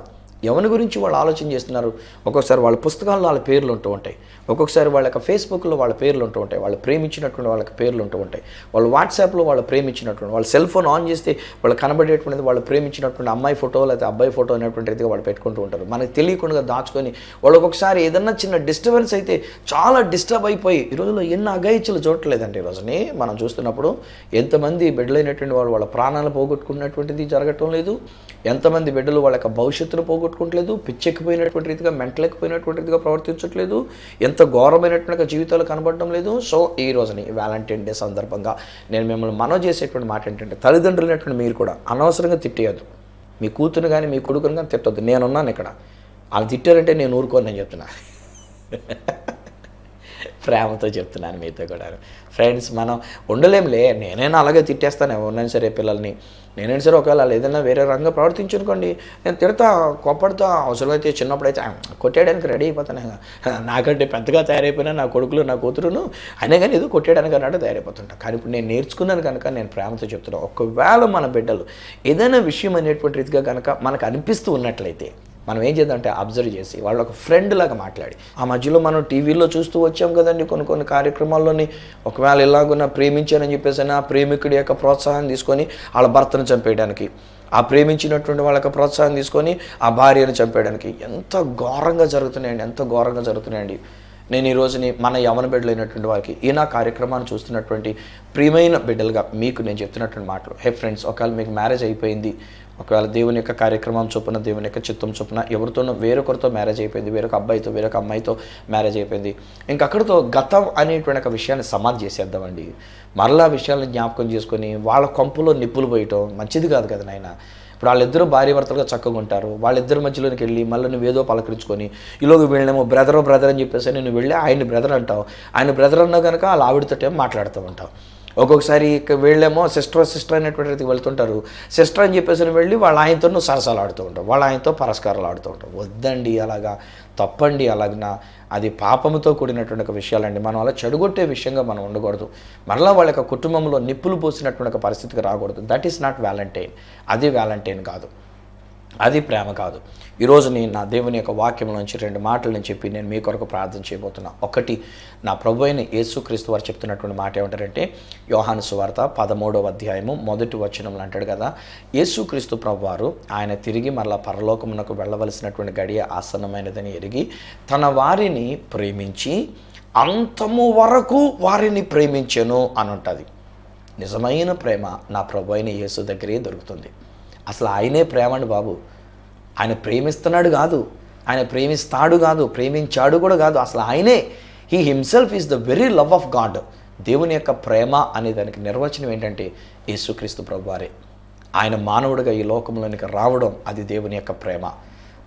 ఎవరి గురించి వాళ్ళు ఆలోచన చేస్తున్నారు? ఒక్కొక్కసారి వాళ్ళ పుస్తకాల్లో వాళ్ళ పేర్లు ఉంటూ ఉంటాయి, ఒక్కొక్కసారి వాళ్ళ యొక్క ఫేస్బుక్లో వాళ్ళ పేర్లు ఉంటూ ఉంటాయి, వాళ్ళు ప్రేమించినటువంటి వాళ్ళకి పేర్లు ఉంటూ ఉంటాయి, వాళ్ళు వాట్సాప్లో వాళ్ళు ప్రేమించినటువంటి, వాళ్ళ సెల్ ఫోన్ ఆన్ చేస్తే వాళ్ళు కనబడేటువంటిది వాళ్ళు ప్రేమించినటువంటి అమ్మాయి ఫోటో లేదా అబ్బాయి ఫోటో అనేటువంటి రీతిగా వాళ్ళు పెట్టుకుంటూ ఉంటారు. మనకు తెలియకుండా దాచుకొని వాళ్ళు ఒక్కొక్కసారి ఏదన్నా చిన్న డిస్టర్బెన్స్ అయితే చాలా డిస్టర్బ్ అయిపోయి ఈ రోజుల్లో ఎన్ని అగాయిత్యాలు చూడట్లేదండి. ఈ రోజుని మనం చూస్తున్నప్పుడు ఎంతమంది బిడ్డలైనటువంటి వాళ్ళు వాళ్ళ ప్రాణాలు పోగొట్టుకున్నటువంటిది జరగటం లేదు, ఎంతమంది బిడ్డలు వాళ్ళ యొక్క భవిష్యత్తును పోగొట్టుకోవట్లేదు, పిచ్చెక్కిపోయినటువంటి రీతిగా మెంటలెక్కిపోయినటువంటి రీతిగా ప్రవర్తించట్లేదు, ఎంత ఘోరమైనటువంటి జీవితాలు కనబడడం లేదు. సో ఈ రోజుని వ్యాలంటైన్ డే సందర్భంగా నేను మిమ్మల్ని మనవి చేసేటువంటి మాట ఏంటంటే, తల్లిదండ్రులైనటువంటి మీరు కూడా అనవసరంగా తిట్టేయద్దు. మీ కూతురు కానీ మీ కొడుకుని కానీ తిట్టొద్దు. నేనున్నాను ఇక్కడ, వాళ్ళు తిట్టారంటే నేను ఊరుకోను అని చెప్తున్నా. ప్రేమతో చెప్తున్నాను మీతో కూడా. ఫ్రెండ్స్, మనం ఉండలేంలే, నేనైనా అలాగే తిట్టేస్తాను ఎవరినైనా సరే, పిల్లల్ని నేనైనా సరే. ఒకవేళ ఏదైనా వేరే రంగంగా ప్రవర్తించనుకోండి, నేను తిడతా, కోప్పడతా, అవసరమైతే చిన్నప్పుడైతే కొట్టేయడానికి రెడీ అయిపోతాను. నాకంటే పెద్దగా తయారైపోయినా నా కొడుకులు నా కూతురును అయినా కానీ ఏదో కొట్టేయడానికి అన్నట్టు తయారైపోతుంటా. కానీ ఇప్పుడు నేను నేర్చుకున్నాను కనుక నేను ప్రేమతో చెప్తున్నాను. ఒకవేళ మన బిడ్డలు ఏదైనా విషయం అనేటువంటి రీతిగా కనుక మనకు అనిపిస్తూ ఉన్నట్లయితే మనం ఏం చేద్దామంటే అబ్జర్వ్ చేసి వాళ్ళు ఒక ఫ్రెండ్ లాగా మాట్లాడి, ఆ మధ్యలో మనం టీవీలో చూస్తూ వచ్చాం కదండి కొన్ని కార్యక్రమాల్లోని, ఒకవేళ ఇలాగున్న ప్రేమించానని చెప్పేసి ఆ ప్రేమికుడి యొక్క ప్రోత్సాహం తీసుకొని వాళ్ళ భర్తను చంపేయడానికి, ఆ ప్రేమించినటువంటి వాళ్ళ యొక్క ప్రోత్సాహం తీసుకొని ఆ భార్యను చంపేయడానికి ఎంత ఘోరంగా జరుగుతున్నాయండి, ఎంత ఘోరంగా జరుగుతున్నాయండి. నేను ఈ రోజుని మన యవన బిడ్డలైనటువంటి వారికి ఈ నా కార్యక్రమాన్ని చూస్తున్నటువంటి ప్రియమైన బిడ్డలుగా మీకు నేను చెప్తున్నటువంటి మాటలు, హే ఫ్రెండ్స్, ఒకవేళ మీకు మ్యారేజ్ అయిపోయింది, ఒకవేళ దేవుని యొక్క కార్యక్రమం చొప్పున, దేవుని యొక్క చిత్తం చొప్పున ఎవరితోనో వేరొకరితో మ్యారేజ్ అయిపోయింది, వేరొక అబ్బాయితో వేరొక అమ్మాయితో మ్యారేజ్ అయిపోయింది, ఇంకక్కడితో గతం అనేటువంటి ఒక విషయాన్ని సమాధి చేసేద్దామండి. మరలా విషయాలను జ్ఞాపకం చేసుకొని వాళ్ళ కొంపులో నిప్పులు పోయటం మంచిది కాదు కదా నాయన. ఇప్పుడు వాళ్ళిద్దరూ భార్య భర్తలుగా చక్కగా ఉంటారు, వాళ్ళిద్దరి మధ్యలోకి వెళ్ళి మళ్ళీ నువ్వు ఏదో పలకరించుకొని ఈలోకి వెళ్ళినేమో బ్రదర్ అని చెప్పేసి నువ్వు వెళ్ళి ఆయన బ్రదర్ అంటావు, ఆయన బ్రదర్ అన్నా కనుక వాళ్ళ ఆవిడతోటే మాట్లాడుతూ ఉంటావు. ఒక్కొక్కసారి వీళ్ళేమో సిస్టర్ అనేటువంటి వెళ్తుంటారు, సిస్టర్ అని చెప్పేసి వెళ్ళి వాళ్ళ ఆయనతో నువ్వు సరసాలు ఆడుతూ ఉంటావు, వాళ్ళ ఆయనతో పరస్కారాలు ఆడుతూ ఉంటావు. వద్దండి, అలాగా తప్పండి, అలాగనా అది పాపముతో కూడినటువంటి ఒక విషయాలండి. మనం అలా చెడగొట్టే విషయంగా మనం ఉండకూడదు. మరలా వాళ్ళ యొక్క కుటుంబంలో నిప్పులు పోసినటువంటి ఒక పరిస్థితికి రాకూడదు. That is not Valentine. అది వ్యాలంటైన్ కాదు, అది ప్రేమ కాదు. ఈరోజు నా దేవుని యొక్క వాక్యంలోంచి 2 మాటలు నేను చెప్పి నేను మీ కొరకు ప్రార్థన చేయబోతున్నా. ఒకటి, నా ప్రభు అయిన యేసుక్రీస్తు వారు చెప్తున్నటువంటి మాట ఏమంటారంటే, యోహాను సువార్త 13వ అధ్యాయము 1వ వచనంలో అంటాడు కదా, యేసుక్రీస్తు ప్రభు వారు ఆయన తిరిగి మరలా పరలోకమునకు వెళ్ళవలసినటువంటి గడియ ఆసన్నమైనదని ఎరిగి తన వారిని ప్రేమించి అంతము వరకు వారిని ప్రేమించెను అని ఉంటుంది. నిజమైన ప్రేమ నా ప్రభు అయిన యేసు దగ్గరే దొరుకుతుంది. అసలు ఆయనే ప్రేమ అండి బాబు. ఆయన ప్రేమిస్తున్నాడు కాదు, ఆయన ప్రేమిస్తాడు కాదు, ప్రేమించాడు కూడా కాదు, అసలు ఆయనే. He himself is the very love of God. దేవుని యొక్క ప్రేమ అనే దానికి నిర్వచనం ఏంటంటే యేసుక్రీస్తు ప్రభువారే. ఆయన మానవుడిగా ఈ లోకంలోనికి రావడం అది దేవుని యొక్క ప్రేమ.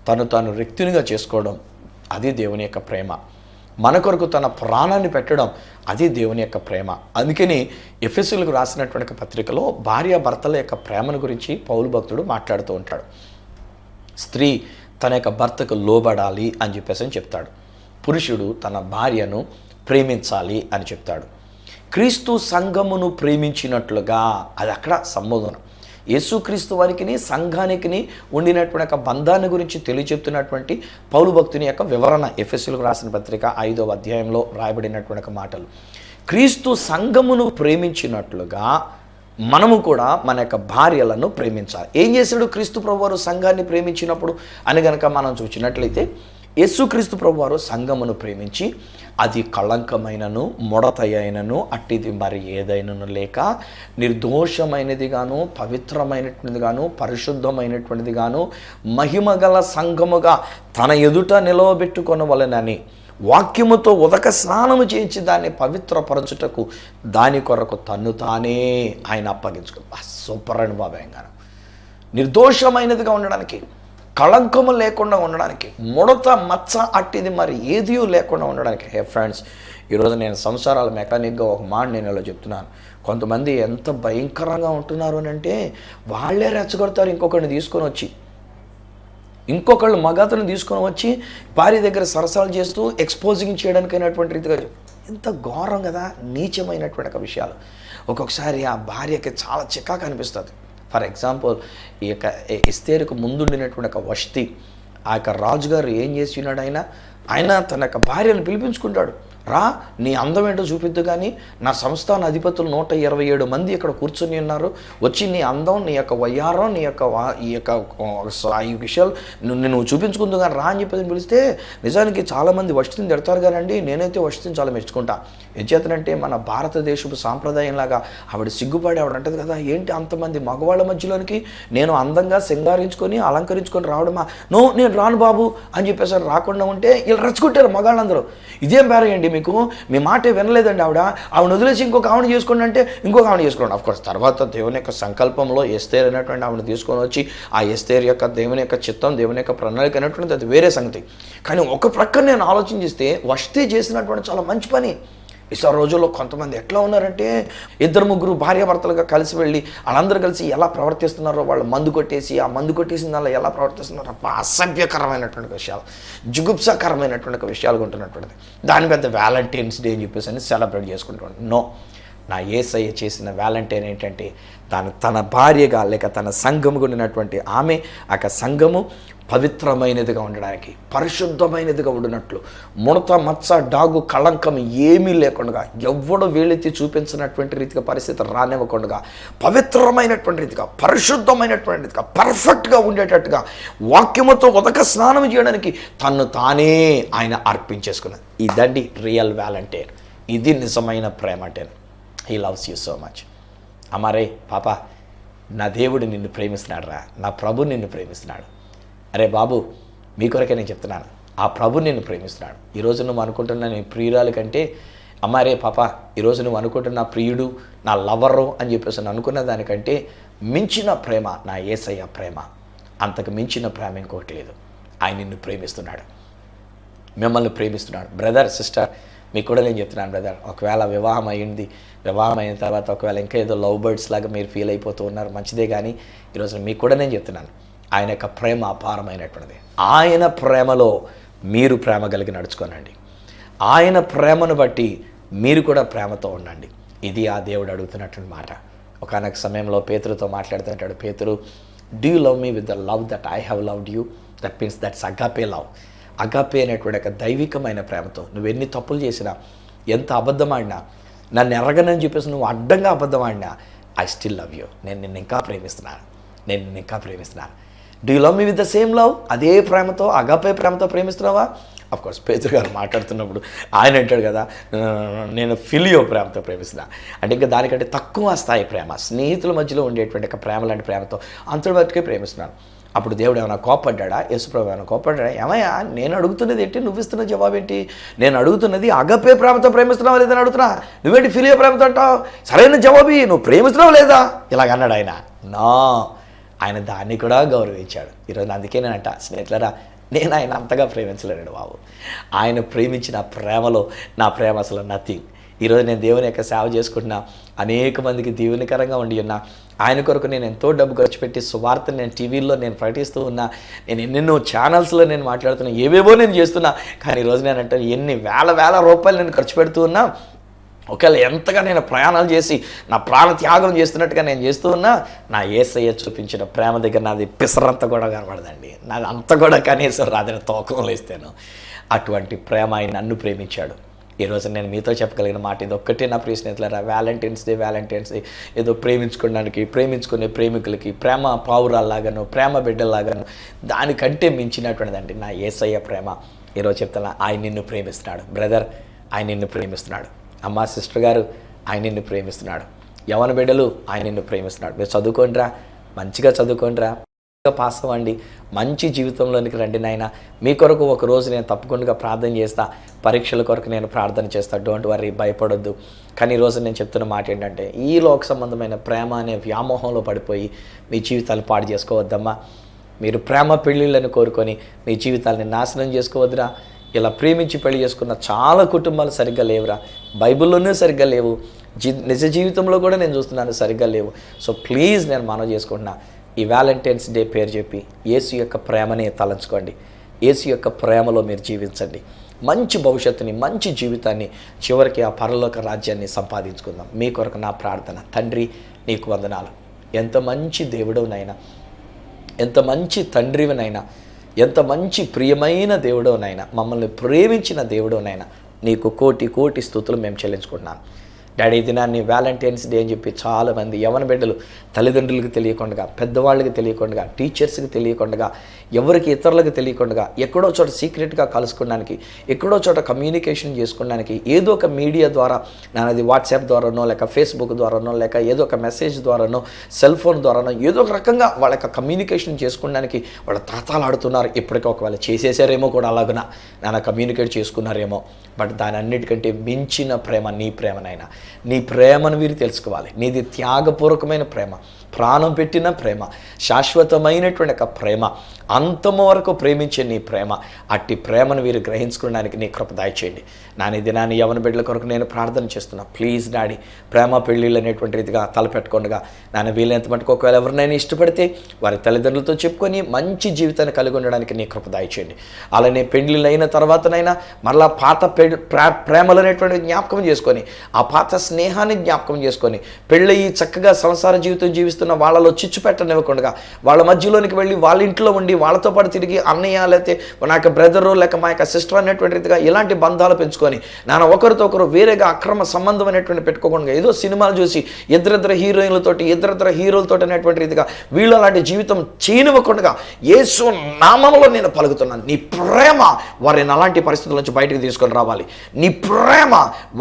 తాను రిక్తునిగా చేసుకోవడం అది దేవుని యొక్క ప్రేమ. మన కొరకు తన ప్రాణాన్ని పెట్టడం అది దేవుని యొక్క ప్రేమ. అందుకని ఎఫెసీయులకు రాసినటువంటి పత్రికలో భార్యాభర్తల యొక్క ప్రేమను గురించి పౌలు భక్తుడు మాట్లాడుతూ ఉంటాడు. స్త్రీ తన యొక్క భర్తకు లోబడాలి అని చెప్పేసి చెప్తాడు. పురుషుడు తన భార్యను ప్రేమించాలి అని చెప్తాడు. క్రీస్తు సంఘమును ప్రేమించినట్లుగా, అది అక్కడ సంబోధన. యేసుక్రీస్తు వారికి సంఘానికి ఉండినటువంటి ఒక బంధాన్ని గురించి తెలియచెప్తున్నటువంటి పౌలు భక్తుని యొక్క వివరణ ఎఫెసీయులకు రాసిన పత్రిక 5వ అధ్యాయంలో రాయబడినటువంటి మాటలు. క్రీస్తు సంఘమును ప్రేమించినట్లుగా మనము కూడా మన యొక్క భార్యలను ప్రేమించాలి. ఏం చేశాడు క్రీస్తు ప్రభువారు సంఘాన్ని ప్రేమించినప్పుడు అని గనక మనం చూసినట్లయితే, యేసుక్రీస్తు ప్రభువారు సంఘమును ప్రేమించి అది కళంకమైనను ముడతయైనను అట్టిది మరి ఏదైనను లేక నిర్దోషమైనది గాను పవిత్రమైనటువంటిది గాను పరిశుద్ధమైనటువంటిది గాను మహిమగల సంఘముగా తన ఎదుట నిలవబెట్టుకొనవలెనని వాక్యముతో ఉదక స్నానము చేయించి దాన్ని పవిత్రపరచుటకు దాని కొరకు తన్ను తానే ఆయన అప్పగించుకో. సూపర్ అండి బాబాయ్ గారు. నిర్దోషమైనదిగా ఉండడానికి, కళంకము లేకుండా ఉండడానికి, ముడత మచ్చ అట్టిది మరి ఏది లేకుండా ఉండడానికి. హే ఫ్రెండ్స్, ఈరోజు నేను సంసారాల మెకానిక్గా ఒక మాట నేను ఇలా చెప్తున్నాను. కొంతమంది ఎంత భయంకరంగా ఉంటున్నారు అని అంటే, వాళ్ళే రెచ్చగొడతారు ఇంకొకరిని తీసుకొని వచ్చి, ఇంకొకళ్ళు మగతను తీసుకొని వచ్చి భార్య దగ్గర సరసాలు చేస్తూ ఎక్స్పోజింగ్ చేయడానికి అయినటువంటి రీతిగా. ఎంత ఘోరం కదా, నీచమైనటువంటి ఒక విషయాలు. ఒక్కొక్కసారి ఆ భార్యకి చాలా చికాకు అనిపిస్తుంది. ఫర్ ఎగ్జాంపుల్, ఈ యొక్క ఎస్తేరుకు ముందుండినటువంటి ఒక వష్తి, ఆ యొక్క రాజుగారు ఏం చేసి ఉన్నాడు, ఆయన తన యొక్క భార్యను పిలిపించుకుంటాడు. రా, నీ అందం ఏంటో చూపిద్దు, కానీ నా సంస్థాన అధిపతులు 127 మంది ఇక్కడ కూర్చొని ఉన్నారు, వచ్చి నీ అందం, నీ యొక్క వయ్యారం, నీ యొక్క ఈ విషయాలు నువ్వు చూపించుకుందు కానీ రా అని చెప్పేసి పిలిస్తే, నిజానికి చాలామంది వష్టిని తిడతారు కానండి, నేనైతే వష్టిని చాలా మెచ్చుకుంటా. ఏం చేతనంటే మన భారతదేశపు సాంప్రదాయంలాగా ఆవిడ సిగ్గుపడి ఆవిడ అంటది కదా, ఏంటి అంతమంది మగవాళ్ళ మధ్యలోనికి నేను అందంగా సింగారించుకొని అలంకరించుకొని రావడమా, నేను రాను బాబు అని చెప్పేసి రాకుండా ఉంటే వీళ్ళు రచ్చుకుంటారు మగాళ్ళందరూ. ఇదేం పేరయండి మీకు, మీ మాటే వినలేదండి ఆవిడ వదిలేసి ఇంకొక ఆవిడ చేసుకోండి అంటే ఇంకొక ఆవిడ చేసుకోండి. అఫ్కోర్స్ తర్వాత దేవుని యొక్క సంకల్పంలో ఎస్తేర్ అనేటువంటి ఆవిడ తీసుకొని వచ్చి ఆ ఎస్తేర్ యొక్క దేవుని యొక్క చిత్తం, దేవుని యొక్క ప్రణాళిక అనేటువంటిది అది వేరే సంగతి. కానీ ఒక ప్రక్కన నేను ఆలోచన చేస్తే వష్టి చేసినటువంటి చాలా మంచి పని. ఈ రోజుల్లో కొంతమంది ఎట్లా ఉన్నారంటే 2-3 భార్యాభర్తలుగా కలిసి వెళ్ళి వాళ్ళందరూ కలిసి ఎలా ప్రవర్తిస్తున్నారో, వాళ్ళు మందు కొట్టేసి ఆ మందు కొట్టేసిన దానిలో ఎలా ప్రవర్తిస్తున్నారో అసభ్యకరమైనటువంటి విషయాలు, జుగుప్సాకరమైనటువంటి విషయాలు ఉంటున్నటువంటిది. దాని పెద్ద వ్యాలంటైన్స్ డే అని చెప్పేసి సెలబ్రేట్ చేసుకుంటాడు. నో, నా యేసయ్య చేసిన వ్యాలంటైన్ ఏంటంటే తన భార్యగా లేక తన సంఘముగా ఉండినటువంటి ఆమె ఆ సంఘము పవిత్రమైనదిగా ఉండడానికి, పరిశుద్ధమైనదిగా ఉండినట్లు, ముడత మచ్చ డాగు కళంకం ఏమీ లేకుండా, ఎవ్వడు వేలెత్తి చూపించినటువంటి రీతిగా పరిస్థితి రానివ్వకుండా, పవిత్రమైనటువంటి రీతిగా, పరిశుద్ధమైనటువంటి రీతిగా, పర్ఫెక్ట్గా ఉండేటట్టుగా వాక్యముతో ఉదక స్నానం చేయడానికి తన్ను తానే ఆయన అర్పించేసుకున్నది. ఇదండి రియల్ వ్యాలంటైన్. ఇది నిజమైన ప్రేమ అంటే. He loves you so much. అమ్మారే పాప, నా దేవుడు నిన్ను ప్రేమిస్తున్నాడు రా, నా ప్రభు నిన్ను ప్రేమిస్తున్నాడు. అరే బాబు, మీ కొరకే నేను చెప్తున్నాను, ఆ ప్రభు నిన్ను ప్రేమిస్తున్నాడు. ఈరోజు నువ్వు అనుకుంటున్న నీ ప్రియురాలి కంటే, అమ్మారే పాప, ఈరోజు నువ్వు అనుకుంటున్న నా ప్రియుడు, నా లవరు అని చెప్పేసి నేను అనుకున్న దానికంటే మించిన ప్రేమ నా యేసయ్య ప్రేమ. అంతకు మించిన ప్రేమ ఇంకొకటి లేదు. ఆయన నిన్ను ప్రేమిస్తున్నాడు, మిమ్మల్ని ప్రేమిస్తున్నాడు. బ్రదర్, సిస్టర్, మీకు కూడా నేను చెప్తున్నాను బ్రదర్, ఒకవేళ వివాహం అయ్యింది, వివాహం అయిన తర్వాత ఒకవేళ ఇంకా ఏదో లవ్ బర్డ్స్ లాగా మీరు ఫీల్ అయిపోతూ ఉన్నారు, మంచిదే. కానీ ఈరోజు మీకు కూడా నేను చెప్తున్నాను, ఆయన యొక్క ప్రేమ అపారమైనటువంటిది. ఆయన ప్రేమలో మీరు ప్రేమ కలిగి నడుచుకోనండి. ఆయన ప్రేమను బట్టి మీరు కూడా ప్రేమతో ఉండండి. ఇది ఆ దేవుడు అడుగుతున్నటువంటి మాట. ఒకనొక సమయంలో పేతురుతో మాట్లాడుతుంటాడు, పేతురు, do you love me with the love that I have loved you? That means that's agape love. Agape అనేటువంటి ఒక దైవికమైన ప్రేమతో నువ్వు ఎన్ని తప్పులు చేసినా, ఎంత అబద్ధం ఆడినా, నన్ను ఎరగనని చెప్పేసి నువ్వు అడ్డంగా అబద్ధం ఆడినా, ఐ స్టిల్ లవ్ యూ. నేను నిన్ను ఇంకా ప్రేమిస్తున్నాను. Do you love me with the same love? అదే ప్రేమతో, అగాపే ప్రేమతో ప్రేమిస్తున్నావా? అఫ్కోర్స్ పేతురు గారు మాట్లాడుతున్నప్పుడు ఆయన అంటాడు కదా, నేను ఫిలియో ప్రేమతో ప్రేమిస్తున్నా అంటే ఇంకా దానికంటే తక్కువ స్థాయి ప్రేమ, స్నేహితుల మధ్యలో ఉండేటువంటి ఒక ప్రేమ లాంటి ప్రేమతో అంతటి బతికే ప్రేమిస్తున్నాను. అప్పుడు దేవుడు ఏమైనా కోపడ్డా? యేసుప్రభు ఏమైనా కోపడ్డా? ఏమయ్యా, నేను అడుగుతున్నది ఏంటి, నువ్వు ఇస్తున్న జవాబు ఏంటి? నేను అడుగుతున్నది అగపే ప్రేమతో ప్రేమిస్తున్నావా లేదని అడుగుతున్నా, నువ్వేంటి ఫిలియో ప్రేమతో అంటావు? సరైన జవాబు నువ్వు ప్రేమిస్తున్నావు లేదా ఇలాగ అన్నాడు ఆయన. నా ఆయన దాన్ని కూడా గౌరవించాడు. ఈరోజు అందుకే నేనంట, స్నేహితులరా, నేను ఆయన అంతగా ప్రేమించలేను బాబు. ఆయన ప్రేమించిన ప్రేమలో నా ప్రేమ అసలు నథింగ్. ఈరోజు నేను దేవుని యొక్క సేవ చేసుకుంటున్నా, అనేక మందికి దీవెనకరంగా ఉండి ఉన్నా, ఆయన కొరకు నేను ఎంతో డబ్బు ఖర్చు పెట్టి సువార్తను నేను టీవీల్లో నేను ప్రకటిస్తూ ఉన్నా, నేను ఎన్నెన్నో ఛానల్స్లో నేను మాట్లాడుతున్నా, ఏవేవో నేను చేస్తున్నా. కానీ ఈరోజు నేను అంటే ఎన్ని వేల రూపాయలు నేను ఖర్చు పెడుతూ ఉన్నా, ఒకవేళ ఎంతగా నేను ప్రయాణాలు చేసి నా ప్రాణ త్యాగం చేస్తున్నట్టుగా నేను చేస్తూ ఉన్నా, నా యేసయ్య చూపించిన ప్రేమ దగ్గర నాది పిసరంతా కూడా కనబడదండి. నాది అంత కూడా కనీసం రాదని తోకంలో ఇస్తాను. అటువంటి ప్రేమ ఆయన నన్ను ప్రేమించాడు. ఈరోజు నేను మీతో చెప్పగలిగిన మాట ఇది ఒక్కటే నా ప్రియ స్నేహితులారా, వ్యాలంటైన్స్ డే ఏదో ప్రేమించుకోవడానికి, ప్రేమించుకునే ప్రేమికులకి ప్రేమ పావురాల్లాగాను, ప్రేమ బిడ్డల్లాగాను, దానికంటే మించినటువంటిదండి నా యేసయ్య ప్రేమ. ఈరోజు చెప్తున్నా, ఆయన నిన్ను ప్రేమిస్తున్నాడు బ్రదర్, ఆయన నిన్ను ప్రేమిస్తున్నాడు. అమ్మ, సిస్టర్ గారు, ఆయన నిన్ను ప్రేమిస్తున్నాడు. యవన బిడ్డలు, ఆయన నిన్ను ప్రేమిస్తున్నాడు. మీరు చదువుకోండిరా, మంచిగా చదువుకోండిరా, పాస్ అవ్వండి, మంచి జీవితంలోనికి రండి నాయన. మీ కొరకు ఒకరోజు నేను తప్పకుండా ప్రార్థన చేస్తా, పరీక్షల కొరకు నేను ప్రార్థన చేస్తా, డోంట్ వర్రీ, భయపడొద్దు. కానీ ఈరోజు నేను చెప్తున్న మాట ఏంటంటే, ఈ లోక సంబంధమైన ప్రేమ అనే వ్యామోహంలో పడిపోయి మీ జీవితాలు పాడు చేసుకోవద్దమ్మా. మీరు ప్రేమ పెళ్ళిళ్ళని కోరుకొని మీ జీవితాలని నాశనం చేసుకోవద్దురా. ఇలా ప్రేమించి పెళ్లి చేసుకున్న చాలా కుటుంబాలు సరిగ్గా లేవురా, బైబిల్లోనే సరిగ్గా లేవు, నిజ జీవితంలో కూడా నేను చూస్తున్నాను సరిగ్గా లేవు. సో ప్లీజ్ నేను మనవి చేసుకుంటున్నా, ఈ వ్యాలంటైన్స్ డే పేరు చెప్పి యేసు యొక్క ప్రేమనే తలంచుకోండి. యేసు యొక్క ప్రేమలో మీరు జీవించండి. మంచి భవిష్యత్తుని, మంచి జీవితాన్ని, చివరికి ఆ పరలోక రాజ్యాన్ని సంపాదించుకుందాం. మీ కొరకు నా ప్రార్థన. తండ్రి, నీకు వందనాలు. ఎంత మంచి దేవుడవునైనా, ఎంత మంచి తండ్రివినైనా, ఎంత మంచి ప్రియమైన దేవుడోనైనా, మమ్మల్ని ప్రేమించిన దేవుడోనైనా నీకు కోటి కోటి స్తుతులు మేము చెల్లించుకుంటున్నాను. డాడీ, దినాన్ని వ్యాలంటైన్స్ డే అని చెప్పి చాలామంది యవన బిడ్డలు తల్లిదండ్రులకు తెలియకుండా, పెద్దవాళ్ళకి తెలియకుండా, టీచర్స్కి తెలియకుండా, ఎవరికి ఇతరులకు తెలియకుండా ఎక్కడో చోట సీక్రెట్గా కలుసుకోవడానికి, ఎక్కడో చోట కమ్యూనికేషన్ చేసుకోవడానికి ఏదో ఒక మీడియా ద్వారా, నాది వాట్సాప్ ద్వారానో, లేక ఫేస్బుక్ ద్వారానో, లేక ఏదో ఒక మెసేజ్ ద్వారానో, సెల్ ఫోన్ ద్వారానో ఏదో ఒక రకంగా వాళ్ళ యొక్క కమ్యూనికేషన్ చేసుకోవడానికి వాళ్ళు తాతాలాడుతున్నారు. ఇప్పటికీ ఒకవేళ చేసేసారేమో కూడా అలాగునా నాన్న కమ్యూనికేట్ చేసుకున్నారేమో. బట్ దాని అన్నిటికంటే మించిన ప్రేమ నీ ప్రేమనైనా. నీ ప్రేమను వీరు తెలుసుకోవాలి. నీది త్యాగపూర్వకమైన ప్రేమ, ప్రాణం పెట్టిన ప్రేమ, శాశ్వతమైనటువంటి ఒక ప్రేమ, అంతము వరకు ప్రేమించే నీ ప్రేమ. అట్టి ప్రేమను వీరు గ్రహించుకోవడానికి నీ కృప దయచేయండి. నాని దినాన్ని యవన బిడ్డల కొరకు నేను ప్రార్థన చేస్తున్నా. ప్లీజ్ డాడీ, ప్రేమ పెళ్ళిళ్ళు అనేటువంటి రీతిగా తలపెట్టుకోండిగా నాన్న వీలైనంత మటుకు ఒకవేళ ఎవరినైనా ఇష్టపడితే వారి తల్లిదండ్రులతో చెప్పుకొని మంచి జీవితాన్ని కలిగి ఉండడానికి నీ కృప దయచేయండి. అలానే పెళ్ళిళ్ళు అయిన తర్వాతనైనా మరలా పాత ప్రేమలు అనేటువంటి జ్ఞాపకం చేసుకొని, ఆ పాత స్నేహాన్ని జ్ఞాపకం చేసుకొని, పెళ్ళయి చక్కగా సంసార జీవితం జీవిస్తున్న వాళ్ళలో చిచ్చు పెట్టనివ్వకుండా, వాళ్ళ మధ్యలోనికి వెళ్ళి వాళ్ళ ఇంట్లో ఉండి వాళ్ళతో పాటు తిరిగి అన్నయ్య లేకపోతే నా యొక్క బ్రదరు లేక మా యొక్క సిస్టర్ అనేటువంటి రీతిగా ఇలాంటి బంధాలు పెంచుకొని నాన్న ఒకరితో ఒకరు వేరేగా అక్రమ సంబంధం అనేటువంటి పెట్టుకోకుండా, ఏదో సినిమాలు చూసి ఇద్దరిద్దరు హీరోయిన్లతోటి ఇద్దరిద్దరు హీరోలతో అనేటువంటి రీతిగా వీళ్ళు అలాంటి జీవితం చేయనివ్వకుండా యేసు నామములో నేను పలుకుతున్నాను. నీ ప్రేమ వారిని అలాంటి పరిస్థితుల నుంచి బయటకు తీసుకొని రావాలి. నీ ప్రేమ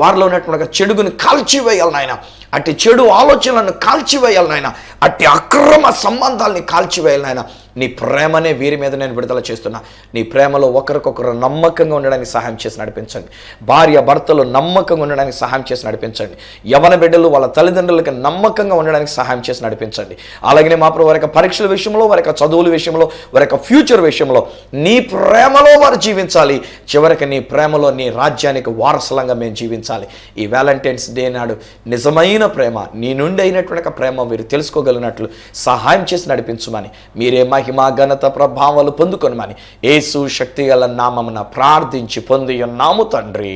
వారిలో ఉన్నటువంటి చెడుగుని కాల్చివేయాలి నాయన. అట్టి చెడు ఆలోచనలను కాల్చివేయాలి నాయన. అట్టి అక్రమ సంబంధాలని కాల్చివేయాలి నాయన. నీ ప్రేమనే వీరి మీద నేను విడుదల చేస్తున్నా. నీ ప్రేమలో ఒకరికొకరు నమ్మకంగా ఉండడానికి సహాయం చేసి నడిపించండి. భార్య భర్తలు నమ్మకంగా ఉండడానికి సహాయం చేసి నడిపించండి. యవన బిడ్డలు వాళ్ళ తల్లిదండ్రులకి నమ్మకంగా ఉండడానికి సహాయం చేసి నడిపించండి. అలాగనే మా ప్రభు వారి యొక్క పరీక్షల విషయంలో, వారి యొక్క చదువుల విషయంలో, వారి యొక్క ఫ్యూచర్ విషయంలో నీ ప్రేమలో వారు జీవించాలి. చివరికి నీ ప్రేమలో నీ రాజ్యానికి వారసులంగా మేము జీవించాలి. ఈ వ్యాలంటైన్స్ డే నాడు నిజమైన ప్రేమ, నీ నుండి అయినటువంటి ప్రేమ మీరు తెలుసుకోగలిగినట్లు సహాయం చేసి నడిపించమని, మీరే మహిమ ఘనత ప్రభావాలు పొందుకొనమని యేసు శక్తిగల నామమున ప్రార్థించి పొంది ఉన్నాము తండ్రి.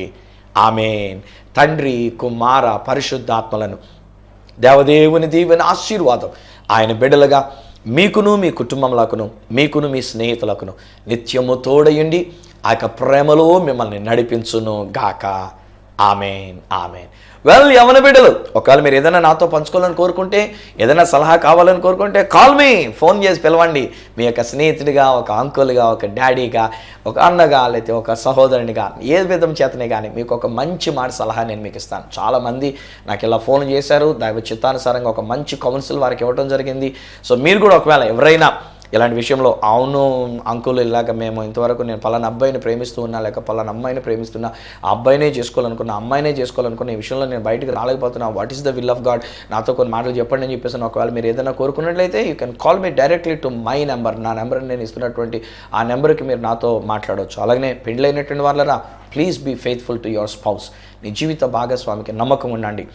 ఆమేన్. తండ్రి, కుమార, పరిశుద్ధాత్మలను దేవదేవుని దీవెన ఆశీర్వాదం ఆయన బిడ్డలుగా మీకును, మీ కుటుంబములకును, మీకును, మీ స్నేహితులకును నిత్యము తోడయుండి ఆ యొక్క ప్రేమలో మిమ్మల్ని నడిపించును గాక. ఆమేన్. ఆమేన్. వెల్, యవన బిడ్డలు, ఒకవేళ మీరు ఏదైనా నాతో పంచుకోవాలని కోరుకుంటే, ఏదైనా సలహా కావాలని కోరుకుంటే కాల్ మీ, ఫోన్ చేసి పిలవండి. మీ యొక్క స్నేహితుడిగా, ఒక అంకుల్గా, ఒక డాడీగా, ఒక అన్నగా, లేకపోతే ఒక సహోదరునిగా, ఏ విధం చేతనే కానీ మీకు ఒక మంచి మాట సలహా నేను మీకు ఇస్తాను. చాలామంది నాకు ఇలా ఫోన్ చేశారు. దైవ చిత్తానుసారంగా ఒక మంచి కౌన్సిల్ వారికి ఇవ్వడం జరిగింది. సో మీరు కూడా ఒకవేళ ఎవరైనా ఇలాంటి విషయంలో, అవును అంకుల్, ఇలాగ మేము ఇంతవరకు నేను పలానా అబ్బాయిని ప్రేమిస్తూ ఉన్నా, లేక పలానా అమ్మాయిని ప్రేమిస్తున్నా, ఆ అబ్బాయినే చేసుకోవాలనుకున్నా, అమ్మాయినే చేసుకోవాలనుకున్న, ఈ విషయంలో నేను బయటకు రాలేకపోతున్నా, what is the will of God, నాతో కొన్ని మాటలు చెప్పండి అని చెప్పేసి ఒకవేళ మీరు ఏదైనా కోరుకున్నట్లయితే you can call me directly to my number. నా నెంబర్ని నేను ఇస్తున్నటువంటి ఆ నెంబర్కి మీరు నాతో మాట్లాడవచ్చు. అలాగే పెళ్ళైనటువంటి వాళ్ళరా, please be faithful to your spouse. నీ జీవిత భాగస్వామికి నమ్మకం ఉండండి.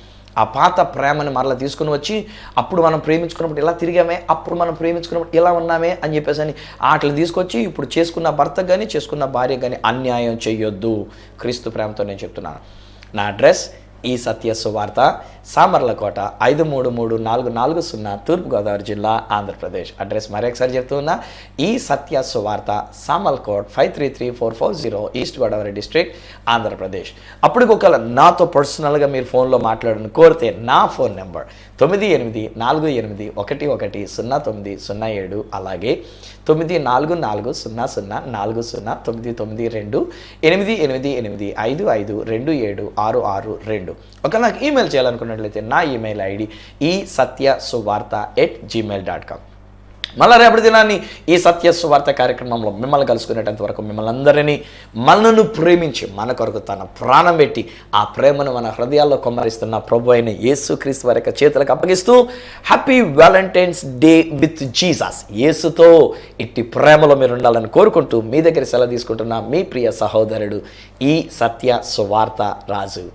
ఆ పాత ప్రేమను మరలా తీసుకుని వచ్చి, అప్పుడు మనం ప్రేమించుకున్నప్పుడు ఇలా తిరిగామే, అప్పుడు మనం ప్రేమించుకున్నప్పుడు ఇలా ఉన్నామే అని చెప్పేసి అని వాటిని తీసుకొచ్చి ఇప్పుడు చేసుకున్న భర్తకు కానీ చేసుకున్న భార్యకు కానీ అన్యాయం చేయొద్దు. క్రీస్తు ప్రేమతో నేను చెప్తున్నాను. నా అడ్రస్ ఈ సత్య సువార్త, సామర్లకోట, 53340, తూర్పుగోదావరి జిల్లా, ఆంధ్రప్రదేశ్. అడ్రస్ మరొకసారి చెప్తూ ఉన్నా, ఈ సత్య సువార్త, సామర్లకోట్ 533440, ఈస్ట్ గోదావరి డిస్ట్రిక్ట్, ఆంధ్రప్రదేశ్. అప్పటికి ఒకవేళ నాతో పర్సనల్గా మీరు ఫోన్లో మాట్లాడని కోరితే నా ఫోన్ నెంబర్ 9848110907, అలాగే 9440040992, 8885527662. ఒక నాకు ఈమెయిల్ చేయాలనుకున్నట్లయితే నా ఈమెయిల్ ఐడి esatyasuvartha@gmail.com. మళ్ళా రేపటి దినాన్ని ఈ సత్య సువార్త కార్యక్రమంలో మిమ్మల్ని కలుసుకునేటంత వరకు మిమ్మల్ని అందరినీ మనను ప్రేమించి మన కొరకు తన ప్రాణం పెట్టి ఆ ప్రేమను మన హృదయాల్లో కొమ్మరిస్తున్న ప్రభు అయిన యేసుక్రీస్తు వారి యొక్క చేతులకు అప్పగిస్తూ happy Valentine's Day with Jesus. యేసుతో ఇట్టి ప్రేమలో మీరు ఉండాలని కోరుకుంటూ మీ దగ్గర సెలవు తీసుకుంటున్న మీ ప్రియ సహోదరుడు ఈ సత్య సువార్త రాజు.